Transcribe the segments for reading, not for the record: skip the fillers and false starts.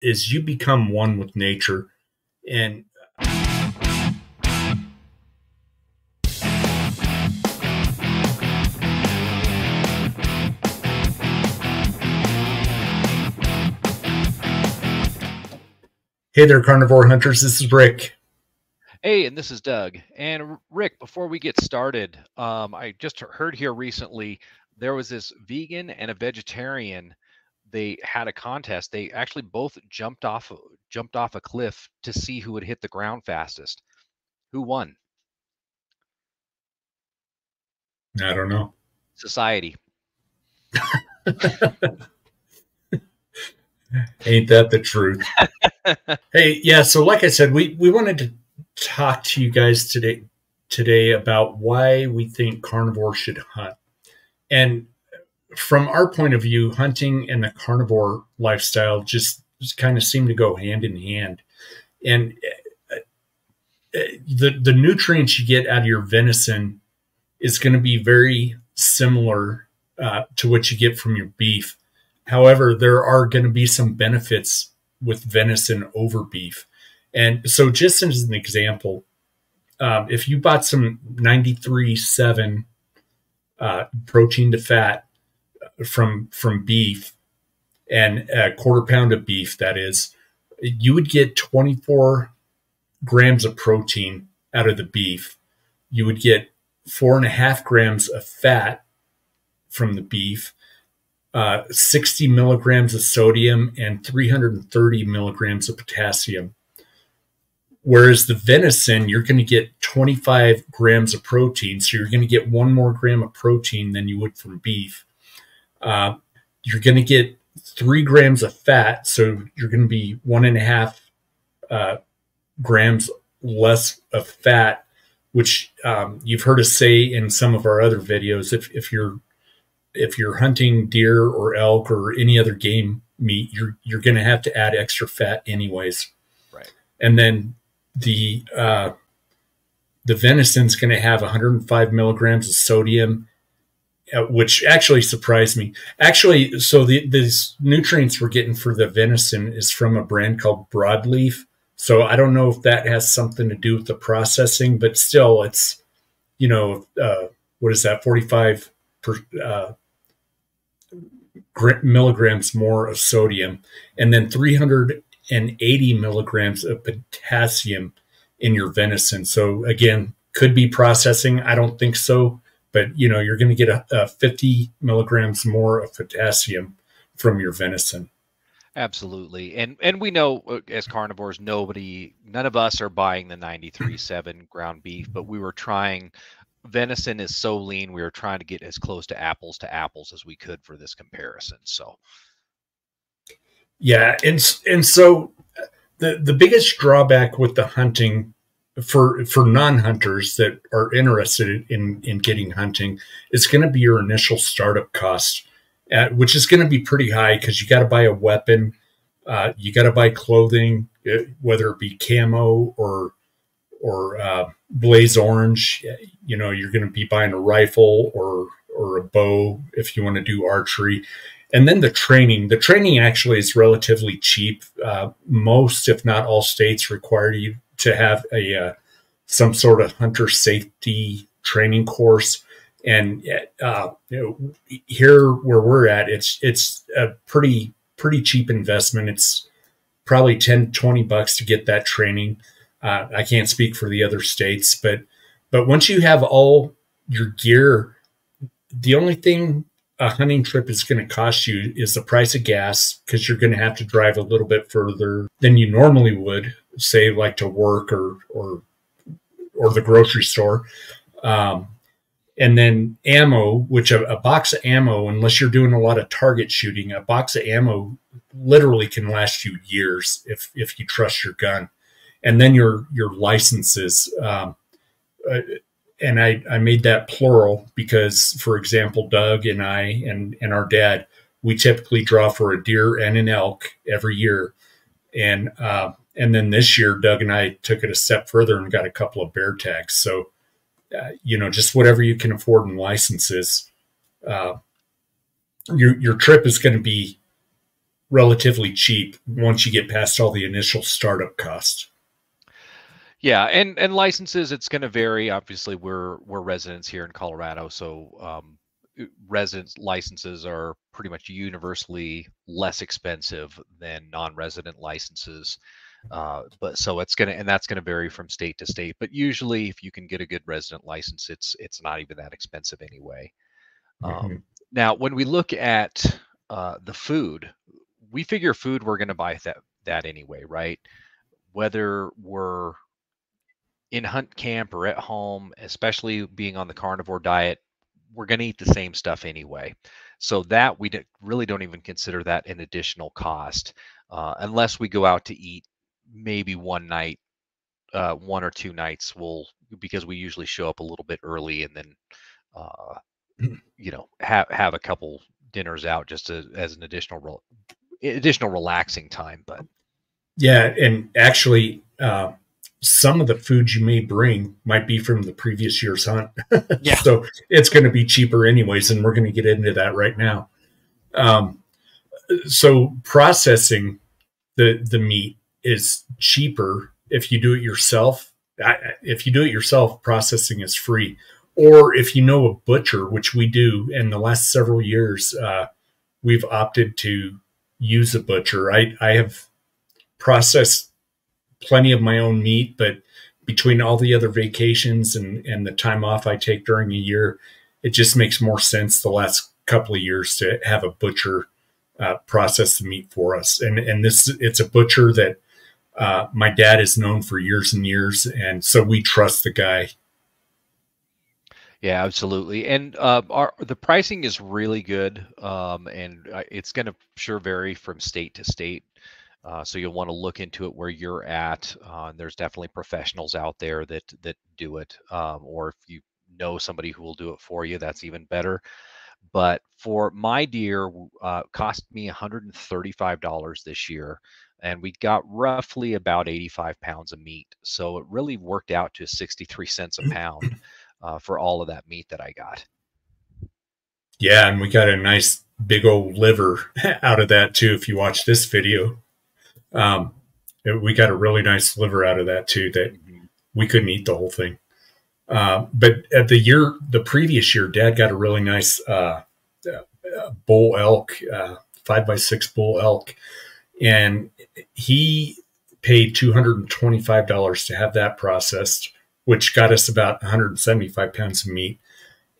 is you become one with nature. And hey there, carnivore hunters. This is Rick. Hey, and this is Doug. And Rick, before we get started, I just heard here recently there was this vegan and a vegetarian. They had a contest. They actually both jumped off a cliff to see who would hit the ground fastest. Who won? I don't know. Society. Ain't that the truth? Hey, yeah. So, like I said, we wanted to talk to you guys today about why we think carnivores should hunt. And from our point of view, hunting and the carnivore lifestyle just kind of seem to go hand in hand. And the nutrients you get out of your venison is going to be very similar to what you get from your beef. However, there are going to be some benefits with venison over beef. And so just as an example, if you bought some 93.7 protein to fat from beef, and a quarter pound of beef, that is, you would get 24 grams of protein out of the beef. You would get 4.5 grams of fat from the beef, 60 milligrams of sodium, and 330 milligrams of potassium. Whereas the venison, you're going to get 25 grams of protein. So you're going to get 1 more gram of protein than you would from beef. You're going to get 3 grams of fat. So you're going to be 1.5 grams less of fat, which you've heard us say in some of our other videos. If you're hunting deer or elk or any other game meat, you're going to have to add extra fat anyways. Right. And then the venison's going to have 105 milligrams of sodium, which actually surprised me. Actually, so these nutrients we're getting for the venison is from a brand called Broadleaf. So I don't know if that has something to do with the processing, but still, it's, what is that, 45 milligrams more of sodium, and then 380 milligrams of potassium in your venison. So again, could be processing. I don't think so, but you're going to get a 50 milligrams more of potassium from your venison. Absolutely. And we know as carnivores, none of us are buying the 93.7 ground beef, but we were trying. Venison is so lean, we were trying to get as close to apples as we could for this comparison. So yeah, and so the biggest drawback with the hunting for non-hunters that are interested in getting hunting is going to be your initial startup cost, which is going to be pretty high because you got to buy a weapon, you got to buy clothing, whether it be camo or blaze orange. You're going to be buying a rifle or a bow if you want to do archery. And then the training actually is relatively cheap. Most, if not all states require you to have some sort of hunter safety training course. And here where we're at, it's a pretty cheap investment. It's probably $10-20 to get that training. I can't speak for the other states, but once you have all your gear, the only thing a hunting trip is going to cost you is the price of gas, because you're going to have to drive a little bit further than you normally would, say like to work or the grocery store. And then ammo, which a box of ammo, unless you're doing a lot of target shooting, a box of ammo literally can last you years if you trust your gun. And then your licenses. And I made that plural because, for example, Doug and I and our dad, we typically draw for a deer and an elk every year. And then this year, Doug and I took it a step further and got a couple of bear tags. So, just whatever you can afford in licenses, your trip is going to be relatively cheap once you get past all the initial startup costs. Yeah, and licenses, it's going to vary. Obviously, we're residents here in Colorado, so residence licenses are pretty much universally less expensive than non-resident licenses. But so it's gonna, and that's gonna vary from state to state. But usually, if you can get a good resident license, it's not even that expensive anyway. Mhm. Now, when we look at the food, we figure food we're going to buy that anyway, right? Whether we're in hunt camp or at home, especially being on the carnivore diet, we're going to eat the same stuff anyway. So that really don't even consider that an additional cost, unless we go out to eat maybe one night, 1 or 2 nights. Because we usually show up a little bit early and then uh, have a couple dinners out just as an additional relaxing time. But Yeah, and actually, some of the food you may bring might be from the previous year's hunt, yeah, so it's going to be cheaper anyways, and we're going to get into that right now. Um, so processing the meat is cheaper if you do it yourself. If you do it yourself, processing is free. Or if you know a butcher, which we do, in the last several years, we've opted to use a butcher. I have processed plenty of my own meat, but between all the other vacations and the time off I take during a year, it just makes more sense the last couple of years to have a butcher process the meat for us. And it's a butcher that my dad has known for years and years, and so we trust the guy. yeah, absolutely. And the pricing is really good, and it's going to sure vary from state to state. So you'll want to look into it where you're at. There's definitely professionals out there that do it, or if you know somebody who will do it for you, that's even better. But for my deer, cost me $135 this year, and we got roughly about 85 pounds of meat. So it really worked out to 63 cents a pound for all of that meat that I got. Yeah, and we got a nice big old liver out of that too. If you watch this video, um, we got a really nice liver out of that too. That Mhm. we couldn't eat the whole thing. But at the previous year, Dad got a really nice bull elk, 5x6 bull elk, and he paid $225 to have that processed, which got us about 175 pounds of meat.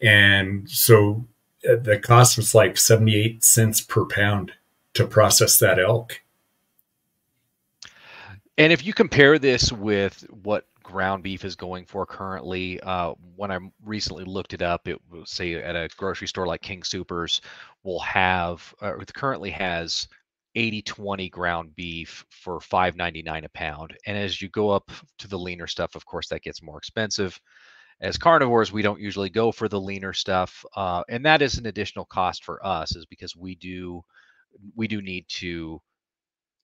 And so the cost was like 78 cents per pound to process that elk. And if you compare this with what ground beef is going for currently, when I recently looked it up, it will say at a grocery store like King Soopers will have, it currently has 80/20 ground beef for 5.99 a pound. And as you go up to the leaner stuff, of course, that gets more expensive. As carnivores, we don't usually go for the leaner stuff, and that is an additional cost for us, is because we do need to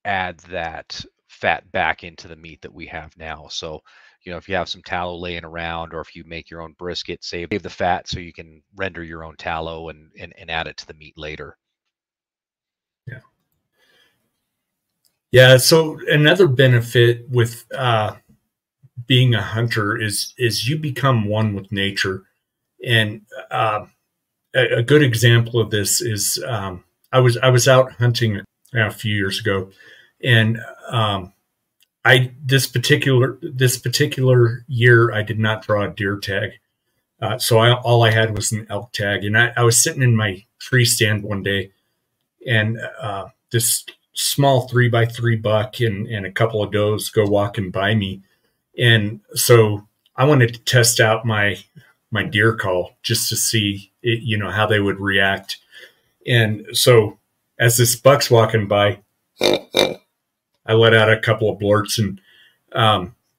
add that fat back into the meat that we have now. So, if you have some tallow laying around, or if you make your own brisket, save the fat so you can render your own tallow and add it to the meat later. Yeah. Yeah. So another benefit with being a hunter is you become one with nature. And a good example of this is I was out hunting a few years ago, and I this particular year I did not draw a deer tag, so all I had was an elk tag, and I was sitting in my tree stand one day, and this small 3x3 buck and a couple of does go walking by me, and so I wanted to test out my deer call just to see how they would react. And so as this buck's walking by, I let out a couple of blurts, and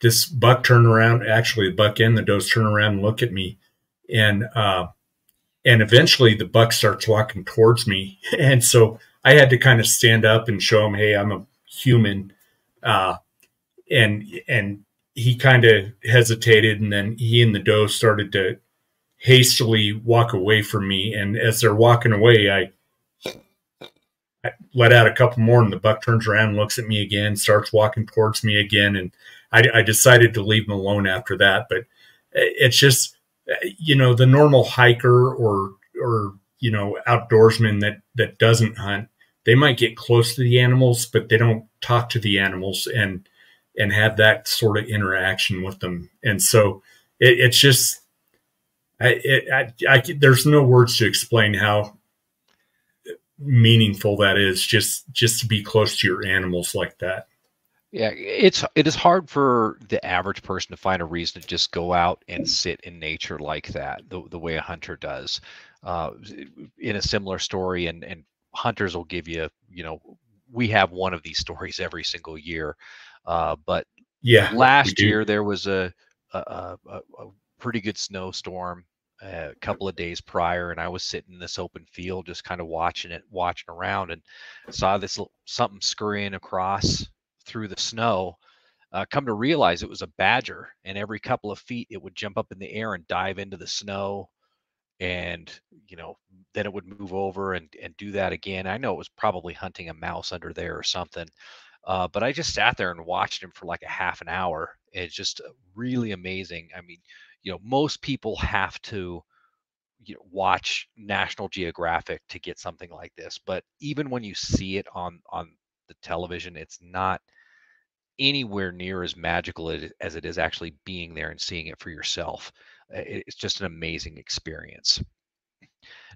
this buck turned around. Actually, the buck and the does turn around and look at me, and eventually the buck starts walking towards me, and so I had to kind of stand up and show him, hey, I'm a human, uh, and he kind of hesitated, and then he and the doe started to hastily walk away from me, and as they're walking away, let out a couple more, and the buck turns around and looks at me again, starts walking towards me again. And I decided to leave him alone after that. But it's just, the normal hiker or, outdoorsman that doesn't hunt, they might get close to the animals, but they don't talk to the animals and have that sort of interaction with them. And so it's just, there's no words to explain how meaningful that is, just to be close to your animals like that. Yeah, it is hard for the average person to find a reason to just go out and sit in nature like that, the way a hunter does. Uh, in a similar story, and hunters will give you, we have one of these stories every single year. But Yeah, we last do. year there was a pretty good snowstorm a couple of days prior, and I was sitting in this open field just kind of watching around, and saw this something scurrying across through the snow. Come to realize it was a badger, and every couple of feet it would jump up in the air and dive into the snow, and then it would move over and do that again. I know it was probably hunting a mouse under there or something. But I just sat there and watched him for like a half an hour. It's just really amazing. I mean, most people have to watch National Geographic to get something like this. But even when you see it on the television, it's not anywhere near as magical as it is actually being there and seeing it for yourself. It's just an amazing experience.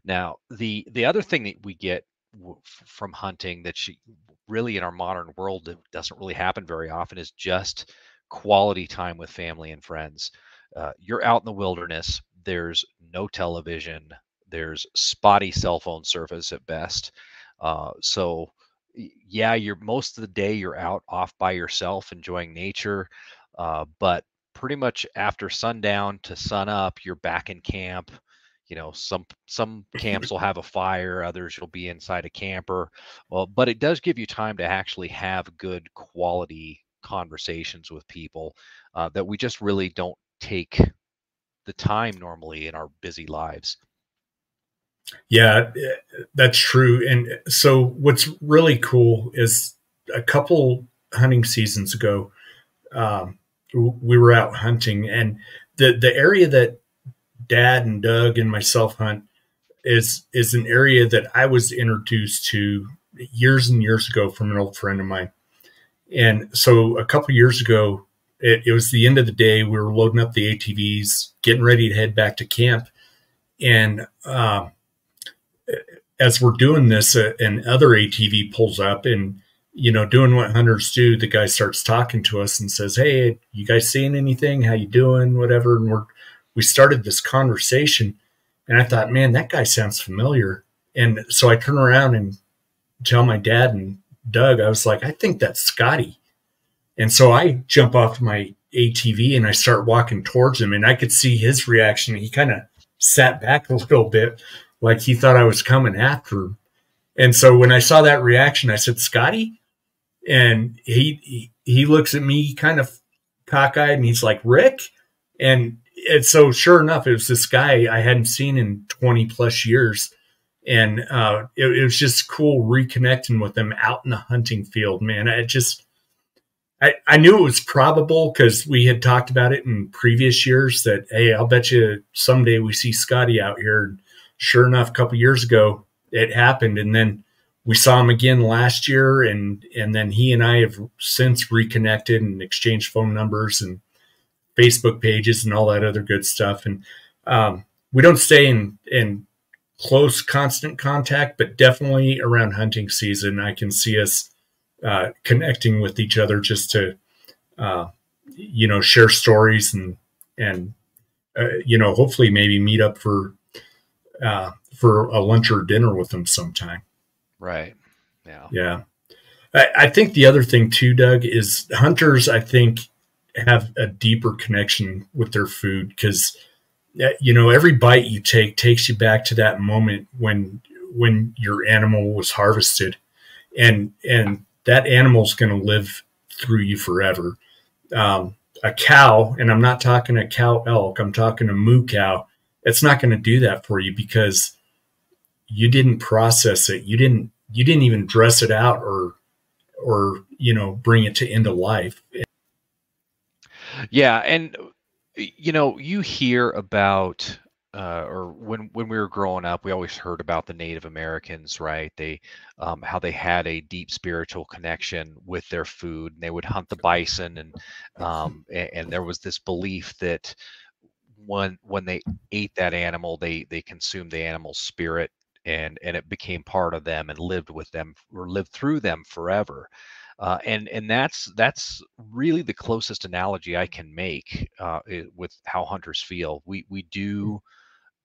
Now, the other thing that we get from hunting that really in our modern world it doesn't really happen very often is just quality time with family and friends. You're out in the wilderness. There's no television. There's spotty cell phone service at best. So, yeah, you're most of the day you're out off by yourself enjoying nature, but pretty much after sundown to sun up, you're back in camp. Some camps will have a fire, others you'll be inside a camper. Well, but it does give you time to actually have good quality conversations with people that we just really don't take the time normally in our busy lives. Yeah, that's true. And so what's really cool is a couple hunting seasons ago, um, we were out hunting, and the area that Dad and Doug and myself hunt is an area that I was introduced to years and years ago from an old friend of mine. And so a couple years ago, it was the end of the day. We were loading up the ATVs, getting ready to head back to camp. And as we're doing this, an other ATV pulls up, and, doing what hunters do, the guy starts talking to us and says, "Hey, you guys seeing anything? How you doing? Whatever." And we started this conversation, and I thought, man, that guy sounds familiar. And so I turn around and tell my dad and Doug, I was like, "I think that's Scotty." And so I jump off my ATV and I start walking towards him, and I could see his reaction. He kind of sat back a little bit, like he thought I was coming after him. And so when I saw that reaction, I said, "Scotty?" And he looks at me kind of cockeyed, and he's like, "Rick?" And so sure enough, it was this guy I hadn't seen in 20 plus years. And it was just cool reconnecting with him out in the hunting field, man. I knew it was probable because we had talked about it in previous years that, hey, I'll bet you someday we see Scotty out here. And sure enough, a couple of years ago, it happened. And then we saw him again last year. And then he and I have since reconnected and exchanged phone numbers and Facebook pages and all that other good stuff. And we don't stay in close, constant contact, but definitely around hunting season, I can see us connecting with each other just to, share stories and hopefully maybe meet up for a lunch or dinner with them sometime. Right. Yeah. Yeah. I think the other thing too, Doug, is hunters, I think, have a deeper connection with their food because, every bite you take takes you back to that moment when your animal was harvested, and that animal's going to live through you forever. A cow, and I'm not talking a cow elk, I'm talking a moo cow. It's not going to do that for you because you didn't process it. You didn't you didn't even dress it out or bring it to end of life. Yeah, and you hear about or when we were growing up, we always heard about the Native Americans, right? They how they had a deep spiritual connection with their food, and they would hunt the bison, and there was this belief that when they ate that animal, they consumed the animal's spirit, and it became part of them and lived with them or lived through them forever. And that's really the closest analogy I can make with how hunters feel. We do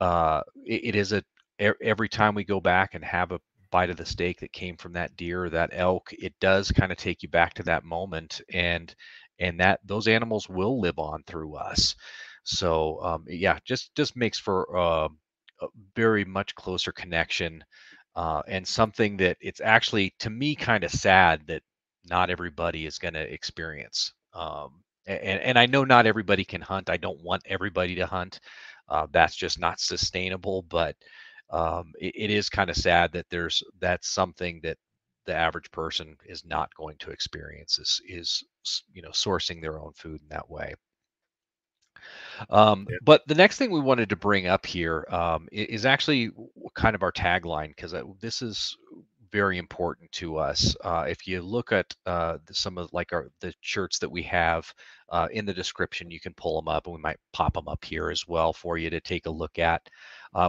it is every time we go back and have a bite of the steak that came from that deer or that elk, it does kind of take you back to that moment, and that those animals will live on through us. So yeah, just makes for a very much closer connection, and something that it's actually to me kind of sad that not everybody is going to experience. And I know not everybody can hunt. I don't want everybody to hunt. That's just not sustainable. But it is kind of sad that that's something that the average person is not going to experience is sourcing their own food in that way. But the next thing we wanted to bring up here is actually kind of our tagline, because this is very important to us. If you look at some of like the shirts that we have in the description, you can pull them up, and we might pop them up here as well for you to take a look at.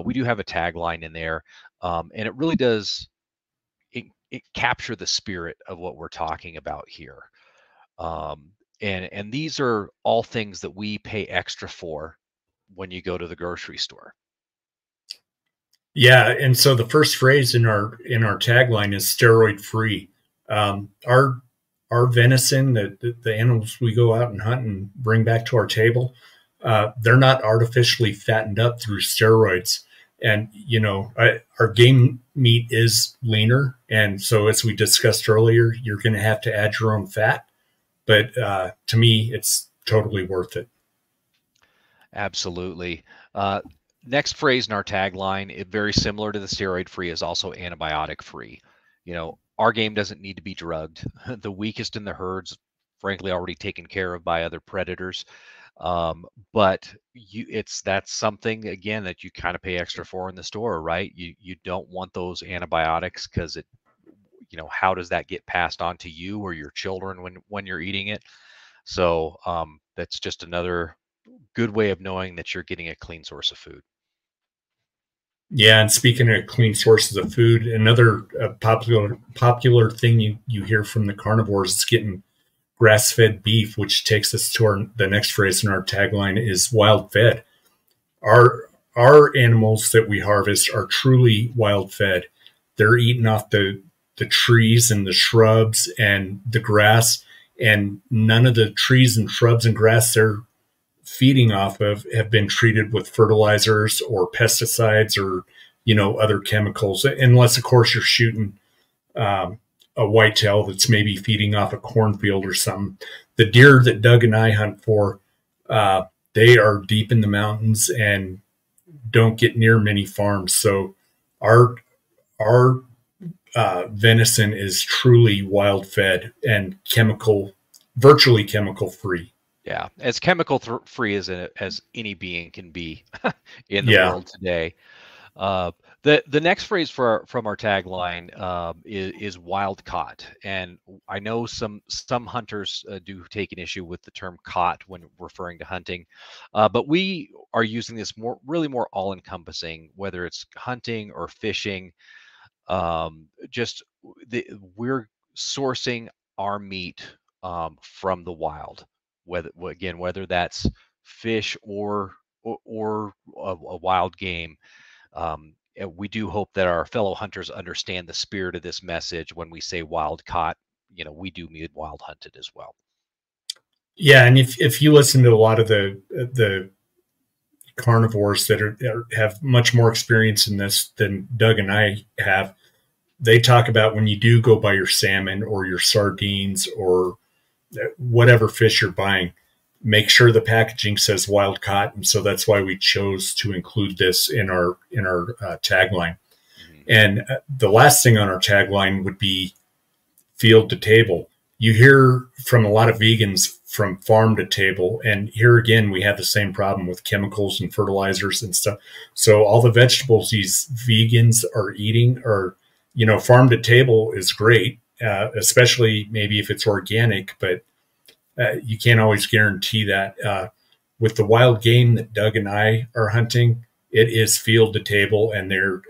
We do have a tagline in there, and it really does it capture the spirit of what we're talking about here. And these are all things that we pay extra for when you go to the grocery store. Yeah, and so the first phrase in our tagline is steroid free. Our venison, the animals we go out and hunt and bring back to our table, they're not artificially fattened up through steroids. And our game meat is leaner, and so as we discussed earlier, you're going to have to add your own fat. But to me, it's totally worth it. Absolutely. Uh, Next phrase in our tagline, very similar to the steroid free, is also antibiotic free. Our game doesn't need to be drugged. The weakest in the herds, frankly, already taken care of by other predators. But that's something again that you kind of pay extra for in the store, right? You don't want those antibiotics because how does that get passed on to you or your children when you're eating it? So that's just another good way of knowing that you're getting a clean source of food. Yeah, and speaking of clean sources of food, another popular thing you hear from the carnivores is getting grass fed beef, which takes us to the next phrase in our tagline is wild fed. Our animals that we harvest are truly wild fed. They're eating off the trees and the shrubs and the grass, and none of the trees and shrubs and grass they're feeding off of have been treated with fertilizers or pesticides or other chemicals, unless of course you're shooting a whitetail that's maybe feeding off a cornfield or something. The deer that Doug and I hunt for, they are deep in the mountains and don't get near many farms. So our venison is truly wild fed and virtually chemical free. Yeah, as chemical free as any being can be in the Yeah. world today. Uh, the next phrase from our tagline is wild caught, and I know some hunters do take an issue with the term caught when referring to hunting, but we are using this really more all encompassing, whether it's hunting or fishing. Just we're sourcing our meat from the wild, whether that's fish or a wild game. And we do hope that our fellow hunters understand the spirit of this message when we say wild caught. We do mean wild hunted as well. Yeah, and if you listen to a lot of the carnivores that have much more experience in this than Doug and I have, they talk about when you do go buy your salmon or your sardines or whatever fish you're buying, make sure the packaging says wild caught, and so that's why we chose to include this in our tagline. And the last thing on our tagline would be field to table. You hear from a lot of vegans from farm to table. And here again, we have the same problem with chemicals and fertilizers and stuff. So all the vegetables these vegans are eating are, farm to table is great, especially maybe if it's organic, but you can't always guarantee that. With the wild game that Doug and I are hunting, it is field to table, and they're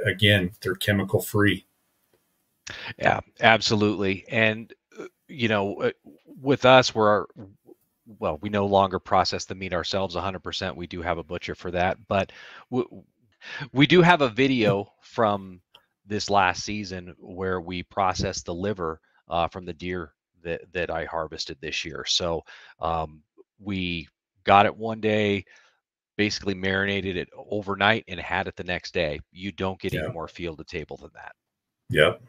chemical free. Yeah, absolutely. And with us, we no longer process the meat ourselves 100%. We do have a butcher for that, but we do have a video from this last season where we processed the liver from the deer that I harvested this year. So we got it one day, basically marinated it overnight, and had it the next day. You don't get any Yeah. more field to table than that. Yep.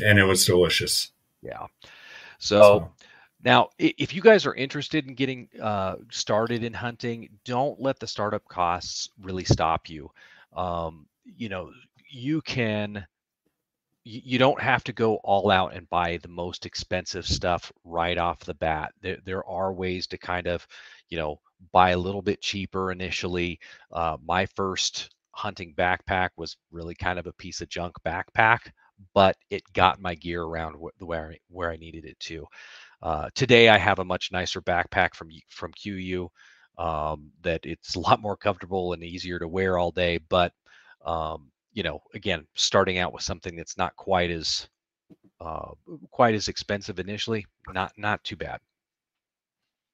And it was delicious. Yeah. So now, if you guys are interested in getting started in hunting, don't let the startup costs really stop you. You can, you don't have to go all out and buy the most expensive stuff right off the bat. There are ways to kind of, buy a little bit cheaper initially. My first hunting backpack was really kind of a piece of junk backpack, but it got my gear around where I needed it to. Today, I have a much nicer backpack from QU that it's a lot more comfortable and easier to wear all day. But again, starting out with something that's not quite as expensive initially, not too bad.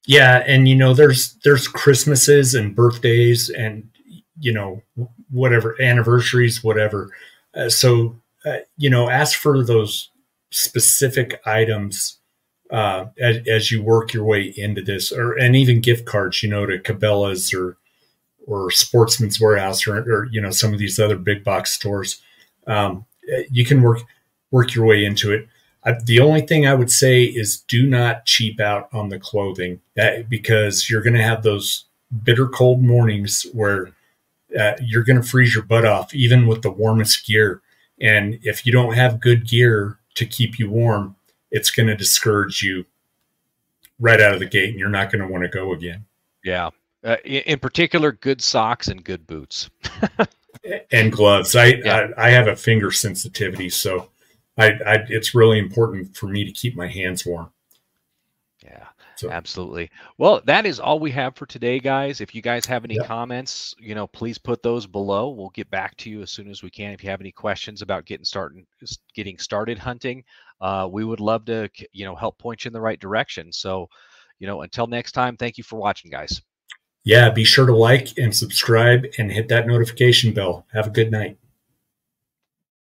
Yeah, and there's Christmases and birthdays and whatever anniversaries, whatever. So ask for those specific items as you work your way into this, and even gift cards, to Cabela's or Sportsman's Warehouse or some of these other big box stores. You can work your way into it. The only thing I would say is do not cheap out on the clothing because you're going to have those bitter cold mornings where you're going to freeze your butt off, even with the warmest gear. And if you don't have good gear to keep you warm, it's going to discourage you right out of the gate, and you're not going to want to go again. Yeah. In particular, good socks and good boots. And gloves. I have a finger sensitivity, so it's really important for me to keep my hands warm. Yeah, So, absolutely. Well, that is all we have for today, guys. If you guys have any comments, please put those below. We'll get back to you as soon as we can. If you have any questions about getting started hunting, we would love to, help point you in the right direction. So, until next time, thank you for watching, guys. yeah, be sure to like and subscribe and hit that notification bell. Have a good night.